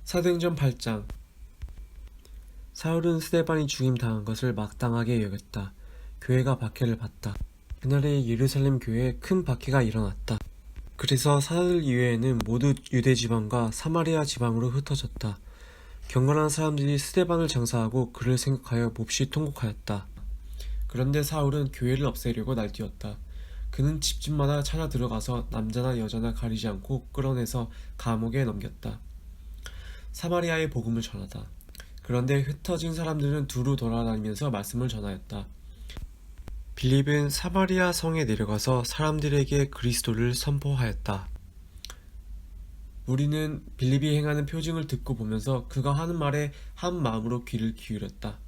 사도행전 8장. 사울은 스데반이 죽임당한 것을 마땅하게 여겼다. 교회가 박해를 받다. 그날에 예루살렘 교회에 큰 박해가 일어났다. 그래서 사울 이외에는 모두 유대 지방과 사마리아 지방으로 흩어졌다. 경건한 사람들이 스데반을 장사하고 그를 생각하여 몹시 통곡하였다. 그런데 사울은 교회를 없애려고 날뛰었다. 그는 집집마다 찾아 들어가서 남자나 여자나 가리지 않고 끌어내서 감옥에 넘겼다. 사마리아의 복음을 전하다. 그런데 흩어진 사람들은 두루 돌아다니면서 말씀을 전하였다. 빌립은 사마리아 성에 내려가서 사람들에게 그리스도를 선포하였다. 우리는 빌립이 행하는 표징을 듣고 보면서 그가 하는 말에 한 마음으로 귀를 기울였다.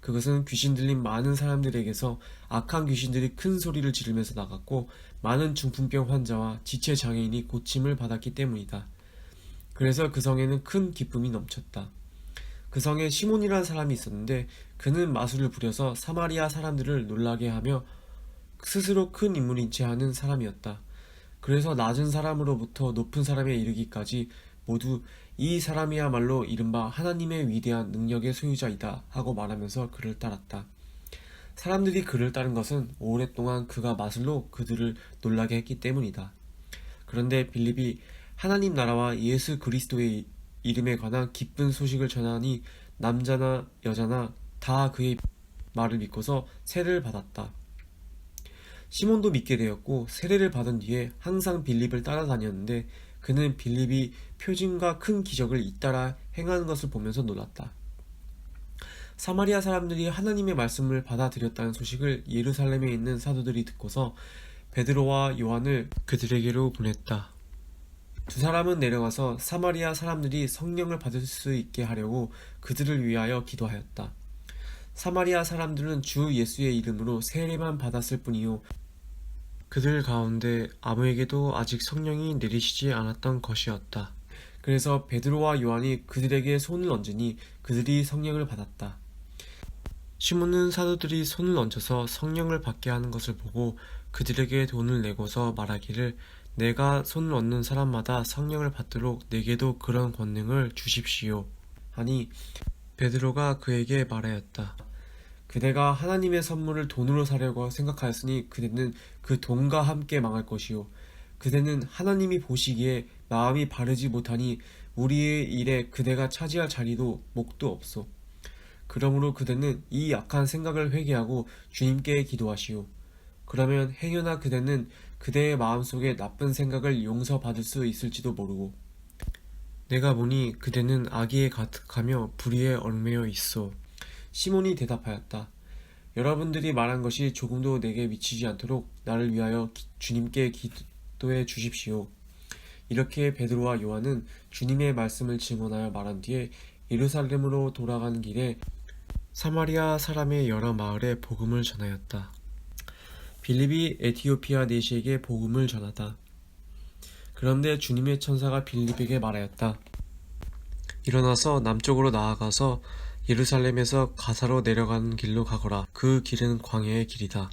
그것은 귀신 들린 많은 사람들에게서 악한 귀신들이 큰 소리를 지르면서 나갔고 많은 중풍병 환자와 지체 장애인이 고침을 받았기 때문이다. 그래서 그 성에는 큰 기쁨이 넘쳤다. 그 성에 시몬이라는 사람이 있었는데 그는 마술을 부려서 사마리아 사람들을 놀라게 하며 스스로 큰 인물인 채 하는 사람이었다. 그래서 낮은 사람으로부터 높은 사람에 이르기까지 모두 이 사람이야말로 이른바 하나님의 위대한 능력의 소유자이다 하고 말하면서 그를 따랐다. 사람들이 그를 따른 것은 오랫동안 그가 마술로 그들을 놀라게 했기 때문이다. 그런데 빌립이 하나님 나라와 예수 그리스도의 이름에 관한 기쁜 소식을 전하니 남자나 여자나 다 그의 말을 믿고서 세례를 받았다. 시몬도 믿게 되었고 세례를 받은 뒤에 항상 빌립을 따라다녔는데 그는 빌립이 표징과 큰 기적을 잇따라 행하는 것을 보면서 놀랐다. 사마리아 사람들이 하나님의 말씀을 받아들였다는 소식을 예루살렘에 있는 사도들이 듣고서 베드로와 요한을 그들에게로 보냈다. 두 사람은 내려가서 사마리아 사람들이 성령을 받을 수 있게 하려고 그들을 위하여 기도하였다. 사마리아 사람들은 주 예수의 이름으로 세례만 받았을 뿐이요 그들 가운데 아무에게도 아직 성령이 내리시지 않았던 것이었다. 그래서 베드로와 요한이 그들에게 손을 얹으니 그들이 성령을 받았다. 시몬은 사도들이 손을 얹어서 성령을 받게 하는 것을 보고 그들에게 돈을 내고서 말하기를 내가 손을 얹는 사람마다 성령을 받도록 내게도 그런 권능을 주십시오 하니 베드로가 그에게 말하였다. 그대가 하나님의 선물을 돈으로 사려고 생각하였으니 그대는 그 돈과 함께 망할 것이요 그대는 하나님이 보시기에 마음이 바르지 못하니 우리의 일에 그대가 차지할 자리도 목도 없소. 그러므로 그대는 이 악한 생각을 회개하고 주님께 기도하시오. 그러면 행여나 그대는 그대의 마음속에 나쁜 생각을 용서받을 수 있을지도 모르고 내가 보니 그대는 악의에 가득하며 불의에 얽매여 있어. 시몬이 대답하였다. 여러분들이 말한 것이 조금도 내게 미치지 않도록 나를 위하여 주님께 기도해 주십시오. 이렇게 베드로와 요한은 주님의 말씀을 증언하여 말한 뒤에 예루살렘으로 돌아가는 길에 사마리아 사람의 여러 마을에 복음을 전하였다. 빌립이 에티오피아 내시에게 복음을 전하다. 그런데 주님의 천사가 빌립에게 말하였다. 일어나서 남쪽으로 나아가서 예루살렘에서 가사로 내려가는 길로 가거라. 그 길은 광야의 길이다.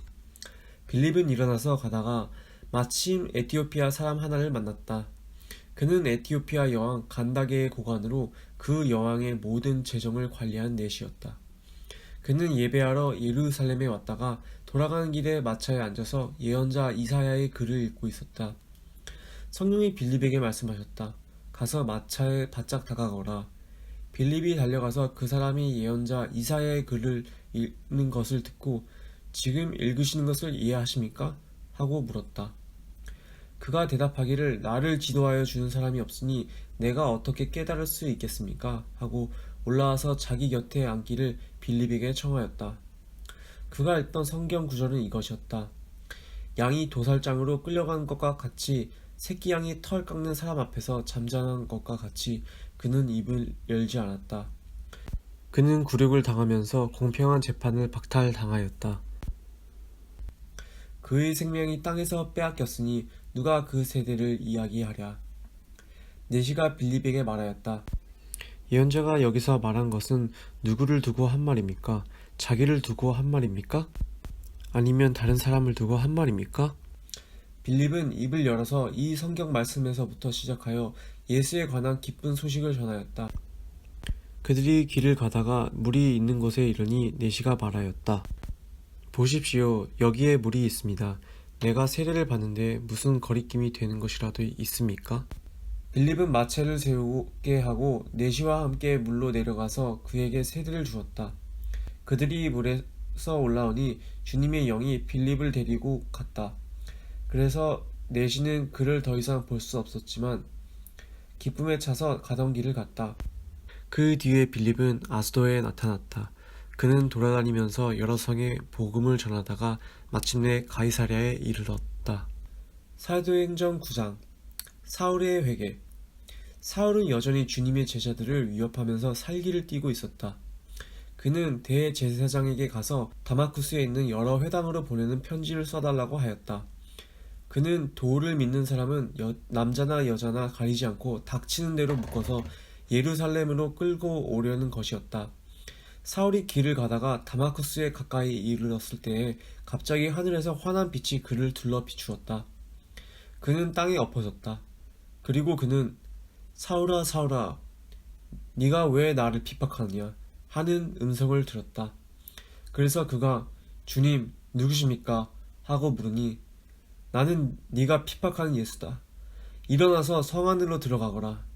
빌립은 일어나서 가다가 마침 에티오피아 사람 하나를 만났다. 그는 에티오피아 여왕 간다게의 고관으로 그 여왕의 모든 재정을 관리한 내시였다. 그는 예배하러 예루살렘에 왔다가 돌아가는 길에 마차에 앉아서 예언자 이사야의 글을 읽고 있었다. 성령이 빌립에게 말씀하셨다. 가서 마차에 바짝 다가가거라. 빌립이 달려가서 그 사람이 예언자 이사야의 글을 읽는 것을 듣고 지금 읽으시는 것을 이해하십니까? 하고 물었다. 그가 대답하기를 나를 지도하여 주는 사람이 없으니 내가 어떻게 깨달을 수 있겠습니까? 하고 올라와서 자기 곁에 앉기를 빌립에게 청하였다. 그가 읽던 성경 구절은 이것이었다. 양이 도살장으로 끌려간 것과 같이 새끼 양이 털 깎는 사람 앞에서 잠잠한 것과 같이 그는 입을 열지 않았다. 그는 굴욕을 당하면서 공평한 재판을 박탈당하였다. 그의 생명이 땅에서 빼앗겼으니 누가 그 세대를 이야기하랴. 내시가 빌립에게 말하였다. 예언자가 여기서 말한 것은 누구를 두고 한 말입니까? 자기를 두고 한 말입니까? 아니면 다른 사람을 두고 한 말입니까? 빌립은 입을 열어서 이 성경 말씀에서부터 시작하여 예수에 관한 기쁜 소식을 전하였다. 그들이 길을 가다가 물이 있는 곳에 이르니 내시가 말하였다. 보십시오. 여기에 물이 있습니다. 내가 세례를 받는데 무슨 거리낌이 되는 것이라도 있습니까? 빌립은 마차를 세우게 하고 내시와 함께 물로 내려가서 그에게 세례를 주었다. 그들이 물에서 올라오니 주님의 영이 빌립을 데리고 갔다. 그래서 내시는 그를 더 이상 볼 수 없었지만 기쁨에 차서 가던 길을 갔다. 그 뒤에 빌립은 아스도에 나타났다. 그는 돌아다니면서 여러 성에 복음을 전하다가 마침내 가이사랴에 이르렀다. 사도행전 9장. 사울의 회개. 사울은 여전히 주님의 제자들을 위협하면서 살기를 띠고 있었다. 그는 대제사장에게 가서 다마쿠스에 있는 여러 회당으로 보내는 편지를 써달라고 하였다. 그는 도를 믿는 사람은 남자나 여자나 가리지 않고 닥치는 대로 묶어서 예루살렘으로 끌고 오려는 것이었다. 사울이 길을 가다가 다마쿠스에 가까이 이르렀을 때에 갑자기 하늘에서 환한 빛이 그를 둘러 비추었다. 그는 땅에 엎어졌다. 그리고 그는 사울아 사울아 네가 왜 나를 핍박하느냐 하는 음성을 들었다. 그래서 그가 주님 누구십니까? 하고 물으니 나는 네가 핍박하는 예수다. 일어나서 성 안으로 들어가거라.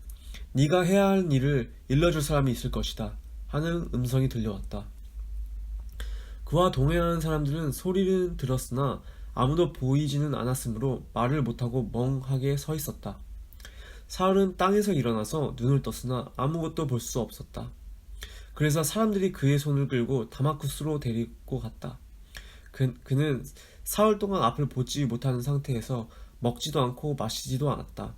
네가 해야 할 일을 일러줄 사람이 있을 것이다. 하는 음성이 들려왔다. 그와 동행하는 사람들은 소리는 들었으나 아무도 보이지는 않았으므로 말을 못하고 멍하게 서 있었다. 사울은 땅에서 일어나서 눈을 떴으나 아무것도 볼 수 없었다. 그래서 사람들이 그의 손을 끌고 다마쿠스로 데리고 갔다. 그는 사흘 동안 앞을 보지 못하는 상태에서 먹지도 않고 마시지도 않았다.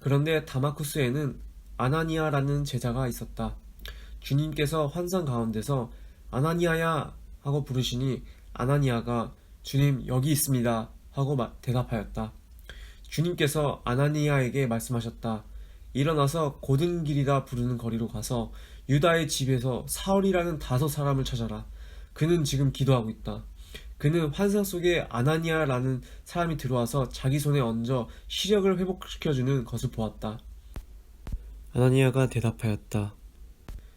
그런데 다마쿠스에는 아나니아라는 제자가 있었다. 주님께서 환상 가운데서 아나니아야 하고 부르시니 아나니아가 주님 여기 있습니다 하고 대답하였다. 주님께서 아나니아에게 말씀하셨다. 일어나서 고든 길이라 부르는 거리로 가서 유다의 집에서 사울이라는 5 사람을 찾아라. 그는 지금 기도하고 있다. 그는 환상 속에 아나니아라는 사람이 들어와서 자기 손에 얹어 시력을 회복시켜주는 것을 보았다. 아나니아가 대답하였다.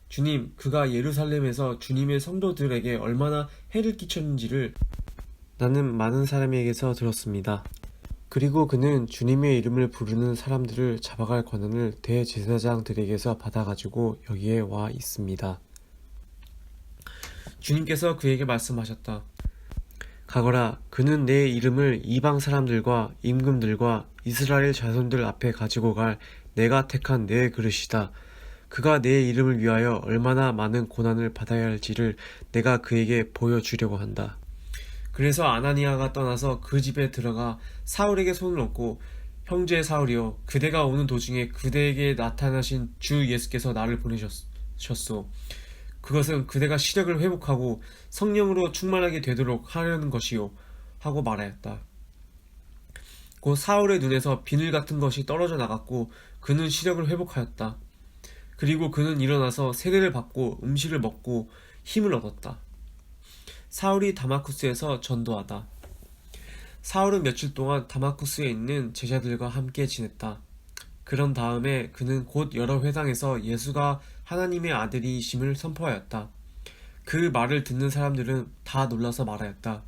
주님, 그가 예루살렘에서 주님의 성도들에게 얼마나 해를 끼쳤는지를 나는 많은 사람에게서 들었습니다. 그리고 그는 주님의 이름을 부르는 사람들을 잡아갈 권한을 대제사장들에게서 받아가지고 여기에 와 있습니다. 주님께서 그에게 말씀하셨다. 가거라. 그는 내 이름을 이방 사람들과 임금들과 이스라엘 자손들 앞에 가지고 갈 내가 택한 내 그릇이다. 그가 내 이름을 위하여 얼마나 많은 고난을 받아야 할지를 내가 그에게 보여주려고 한다. 그래서 아나니아가 떠나서 그 집에 들어가 사울에게 손을 얹고 형제 사울이여 그대가 오는 도중에 그대에게 나타나신 주 예수께서 나를 보내셨소. 그것은 그대가 시력을 회복하고 성령으로 충만하게 되도록 하려는 것이요 하고 말하였다. 곧 사울의 눈에서 비늘 같은 것이 떨어져 나갔고 그는 시력을 회복하였다. 그리고 그는 일어나서 세례를 받고 음식을 먹고 힘을 얻었다. 사울이 다마쿠스에서 전도하다. 사울은 며칠 동안 다마쿠스에 있는 제자들과 함께 지냈다. 그런 다음에 그는 곧 여러 회당에서 예수가 하나님의 아들이심을 선포하였다. 그 말을 듣는 사람들은 다 놀라서 말하였다.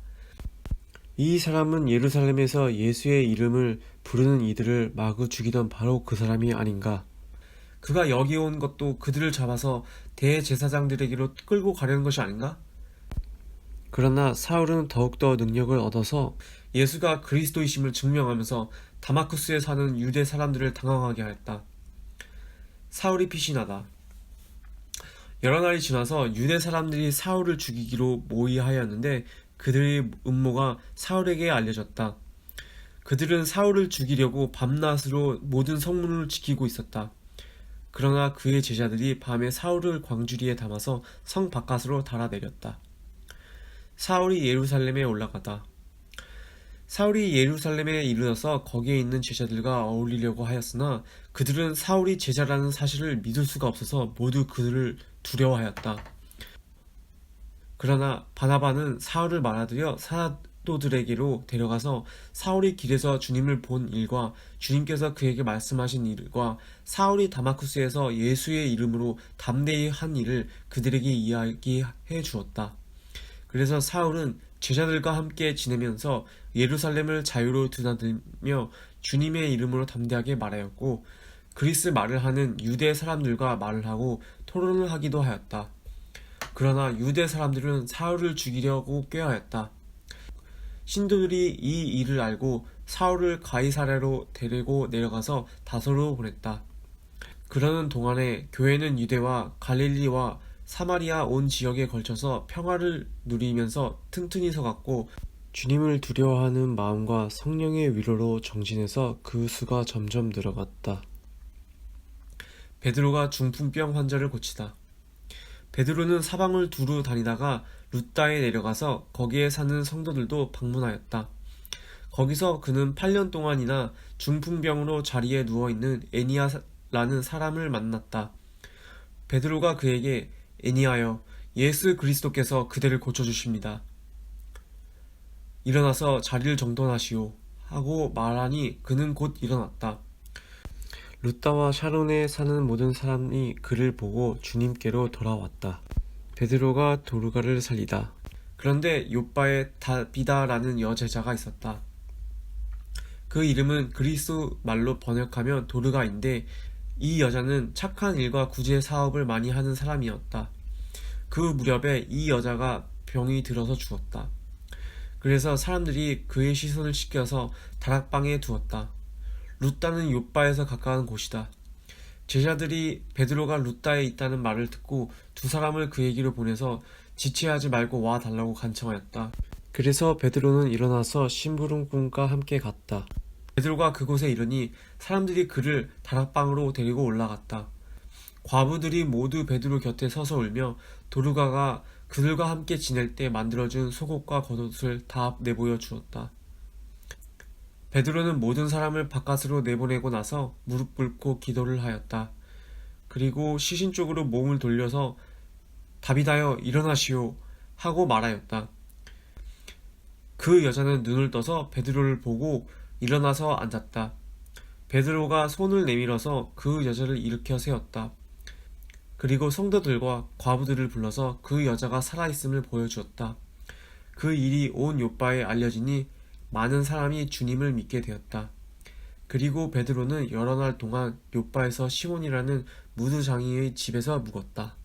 이 사람은 예루살렘에서 예수의 이름을 부르는 이들을 마구 죽이던 바로 그 사람이 아닌가. 그가 여기 온 것도 그들을 잡아서 대제사장들에게로 끌고 가려는 것이 아닌가? 그러나 사울은 더욱더 능력을 얻어서 예수가 그리스도이심을 증명하면서 다마쿠스에 사는 유대 사람들을 당황하게 하였다. 사울이 피신하다. 여러 날이 지나서 유대 사람들이 사울을 죽이기로 모의하였는데 그들의 음모가 사울에게 알려졌다. 그들은 사울을 죽이려고 밤낮으로 모든 성문을 지키고 있었다. 그러나 그의 제자들이 밤에 사울을 광주리에 담아서 성 바깥으로 달아내렸다. 사울이 예루살렘에 올라가다. 사울이 예루살렘에 이르러서 거기에 있는 제자들과 어울리려고 하였으나 그들은 사울이 제자라는 사실을 믿을 수가 없어서 모두 그들을 두려워하였다. 그러나 바나바는 사울을 말아들여 사도들에게로 데려가서 사울이 길에서 주님을 본 일과 주님께서 그에게 말씀하신 일과 사울이 다마쿠스에서 예수의 이름으로 담대히 한 일을 그들에게 이야기해 주었다. 그래서 사울은 제자들과 함께 지내면서 예루살렘을 자유로 드나들며 주님의 이름으로 담대하게 말하였고, 그리스 말을 하는 유대 사람들과 말을 하고 토론을 하기도 하였다. 그러나 유대 사람들은 사울을 죽이려고 꾀하였다. 신도들이 이 일을 알고 사울을 가이사랴로 데리고 내려가서 다소로 보냈다. 그러는 동안에 교회는 유대와 갈릴리와 사마리아 온 지역에 걸쳐서 평화를 누리면서 튼튼히 서갔고, 주님을 두려워하는 마음과 성령의 위로로 정진해서 그 수가 점점 늘어갔다. 베드로가 중풍병 환자를 고치다. 베드로는 사방을 두루 다니다가 룻다에 내려가서 거기에 사는 성도들도 방문하였다. 거기서 그는 8년 동안이나 중풍병으로 자리에 누워있는 애니야라는 사람을 만났다. 베드로가 그에게 애니야여, 예수 그리스도께서 그대를 고쳐주십니다. 일어나서 자리를 정돈하시오 하고 말하니 그는 곧 일어났다. 룻다와 샤론에 사는 모든 사람이 그를 보고 주님께로 돌아왔다. 베드로가 도르가를 살리다. 그런데 욥바에 다비다라는 여제자가 있었다. 그 이름은 그리스 말로 번역하면 도르가인데, 이 여자는 착한 일과 구제 사업을 많이 하는 사람이었다. 그 무렵에 이 여자가 병이 들어서 죽었다. 그래서 사람들이 그의 시선을 씻겨서 다락방에 두었다. 룻다는 욥바에서 가까운 곳이다. 제자들이 베드로가 룻다에 있다는 말을 듣고 두 사람을 그에게로 보내서 지체하지 말고 와 달라고 간청하였다. 그래서 베드로는 일어나서 심부름꾼과 함께 갔다. 베드로가 그곳에 이르니 사람들이 그를 다락방으로 데리고 올라갔다. 과부들이 모두 베드로 곁에 서서 울며 도르가가 그들과 함께 지낼 때 만들어준 속옷과 겉옷을 다 내보여 주었다. 베드로는 모든 사람을 바깥으로 내보내고 나서 무릎 꿇고 기도를 하였다. 그리고 시신 쪽으로 몸을 돌려서 다비다여 일어나시오 하고 말하였다. 그 여자는 눈을 떠서 베드로를 보고 일어나서 앉았다. 베드로가 손을 내밀어서 그 여자를 일으켜 세웠다. 그리고 성도들과 과부들을 불러서 그 여자가 살아있음을 보여주었다. 그 일이 온 욥바에 알려지니 많은 사람이 주님을 믿게 되었다. 그리고 베드로는 여러 날 동안 욥바에서 시몬이라는 무드장이의 집에서 묵었다.